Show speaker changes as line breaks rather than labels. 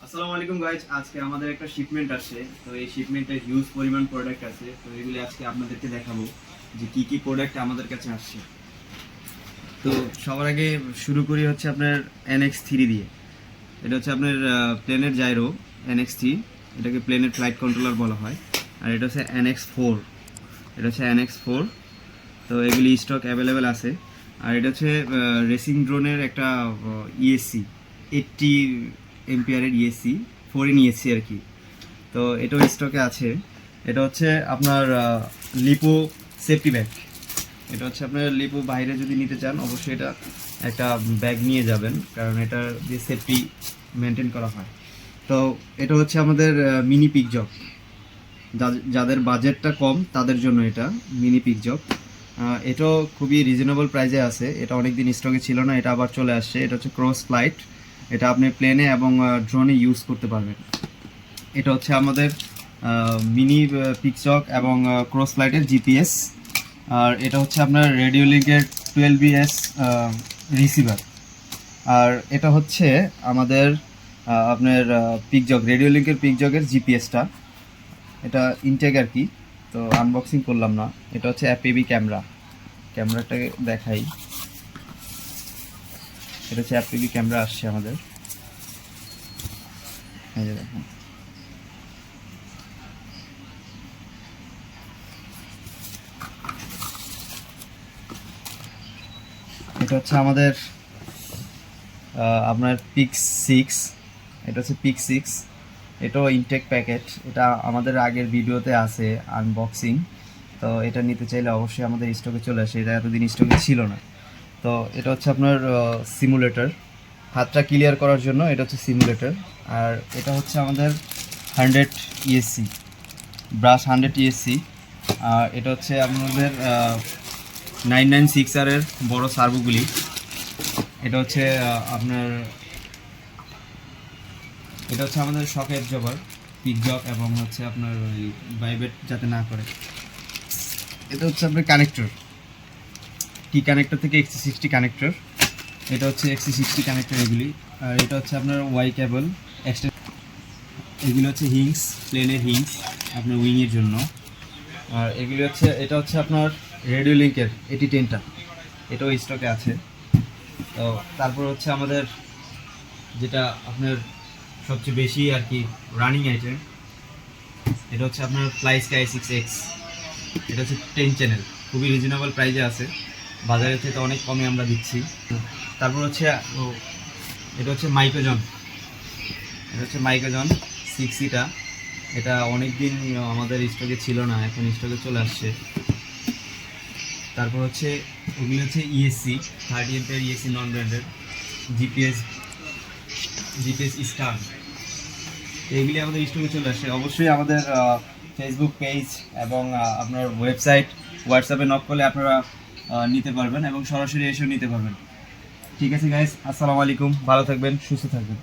আসসালামু আলাইকুম গাইজ, আজকে আমাদের একটা শিপমেন্ট আসছে। তো এই শিপমেন্টে হিউজ পরিমাণ প্রোডাক্ট আছে। তো এগুলি আজকে আপনাদেরকে দেখাবো যে কি কি প্রোডাক্ট আমাদের কাছে আসছে। তো সবার আগে শুরু করি হচ্ছে আপনার NX3 দিয়ে। এটা হচ্ছে আপনার প্লেনের জাইরো NX3, এটাকে প্লেনের ফ্লাইট কন্ট্রোলার বলা হয়। আর এটা হচ্ছে NX4, এটা হচ্ছে NX4। তো এগুলি স্টক অ্যাভেলেবেল আছে। আর এটা হচ্ছে রেসিং ড্রোনের একটা ESC 80 এমপিআরের ESC, ফরেন ESC আর কি। তো এটাও স্টকে আছে। এটা হচ্ছে আপনার লিপো সেফটি ব্যাগ। এটা হচ্ছে আপনার লিপো বাইরে যদি নিতে চান অবশ্যই এটা একটা ব্যাগ নিয়ে যাবেন, কারণ এটা দিয়ে সেফটি মেনটেন করা হয়। তো এটা হচ্ছে আমাদের মিনি পিকজক, যাদের বাজেটটা কম তাদের জন্য এটা মিনি পিকজক। এটাও খুবই রিজনেবল প্রাইসে আছে। এটা অনেক দিন স্টকে ছিল না, এটা আবার চলে আসছে। এটা হচ্ছে ক্রস ফ্লাইট, এটা আপনি প্লেনে এবং ড্রোনে ইউজ করতে পারবেন। এটা হচ্ছে আমাদের মিনি পিকচক এবং ক্রস ফ্লাইটের জিপিএস। আর এটা হচ্ছে আপনার রেডিও লিঙ্কের 12BS রিসিভার। আর এটা হচ্ছে আমাদের আপনার পিকজক, রেডিও লিঙ্কের পিকজকের জিপিএসটা। এটা ইনটেক আর কি, তো আনবক্সিং করলাম না। এটা হচ্ছে অ্যাপেবি ক্যামেরাটাকে দেখাই। এটা হচ্ছে অ্যাপেবি ক্যামেরা আসছে আমাদের, এই যে দেখুন। এটা হচ্ছে আমাদের আপনার পিক 6, এটা হচ্ছে পিক 6। এটাও ইনটেক প্যাকেট, এটা আমাদের আগের ভিডিওতে আছে আনবক্সিং। তো এটা নিতে চাইলে অবশ্যই আমাদের স্টকে চলে আসে, এটা এতদিন স্টকে ছিল না। তো এটা হচ্ছে আপনার সিমুলেটর, হাতটা ক্লিয়ার করার জন্য এটা হচ্ছে সিমুলেটর। আর এটা হচ্ছে আমাদের 100 ESC ব্রাশ, 100 ESC। আর এটা হচ্ছে আমাদের 996R এর বড় সার্ভোগুলি। এটা হচ্ছে আপনার, এটা হচ্ছে আমাদের শক অ্যাবজর্বার পিকজক, এবং হচ্ছে আপনার ওই ভাইব্রেট যাতে না করে। এটা হচ্ছে আপনার কানেক্টর, কানেক্টর থেকে XC60 কানেক্টর। এটা হচ্ছে XC60 কানেক্টর এগুলি। আর এটা হচ্ছে আপনার ওয়াই কেবল এক্সট্রা। এগুলি হচ্ছে হিংস, প্লেনের হিংস আপনার উইংয়ের জন্য। আর এগুলি হচ্ছে, এটা হচ্ছে আপনার রেডিও লিঙ্কের 8010টা, এটাও স্টকে আছে। তো তারপর হচ্ছে আমাদের যেটা আপনার সবচেয়ে বেশি আর কি রানিং আইটেম, এটা হচ্ছে আপনার ফ্লাই স্কাই 6X। এটা হচ্ছে 10 চ্যানেল, খুবই রিজনেবল প্রাইসে আছে, বাজারের থেকে অনেক কমে আমরা দিচ্ছি। তারপর হচ্ছে এটা হচ্ছে মাইক্রোজন, এটা হচ্ছে মাইক্রোজন 6টা। এটা অনেক দিন আমাদের স্টকে ছিল না, এখন স্টকে চলে আসছে। তারপর হচ্ছে ওগুলি হচ্ছে ESC 30 MPR ESC non branded GPS star. এইগুলি আমাদের স্টকে চলে আসে। অবশ্যই আমাদের ফেসবুক পেজ এবং আপনার ওয়েবসাইট, হোয়াটসঅ্যাপে নক করলে আপনারা নিতে পারবেন এবং সরাসরি এসেও নিতে পারবেন। ঠিক আছে গাইস, আসসালামু আলাইকুম, ভালো থাকবেন, সুস্থ থাকবেন।